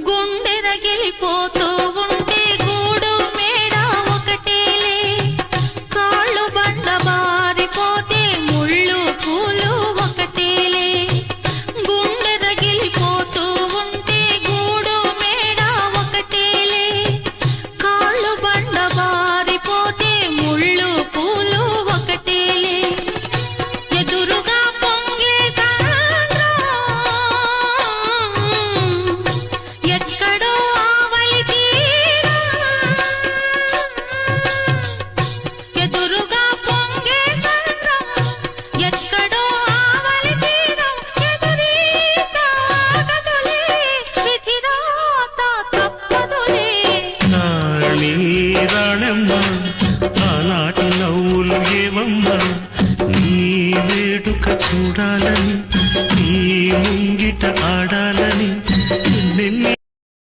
గుండె రగిలిపోతూ ఉంటే గూడు మేడ ఒకటేలే కాళ్ళు బండ బారిపోతే ముళ్ళు పూలు ఒకటేలే గుండె రగిలిపోతూ ఉంటే గూడు మేడ ఒకటేలే కాళ్ళు బండ బారిపోతే ముళ్ళు పూలు ఒకటేలే ఎదురుగా పొంగే ఎక్కడో ఆవలి తీరం ఎదురుగా పొంగే సంద్రం ఎక్కడో ఆవలి తీరం ఎదురీత ఆగదులే విధిరాత తప్పదులే నాళీ రాణమ్మ ఆనాటి నవ్వులు ఏవమ్మా నీ వేడుక చూడాలని నీ ముంగిట ఆడాలని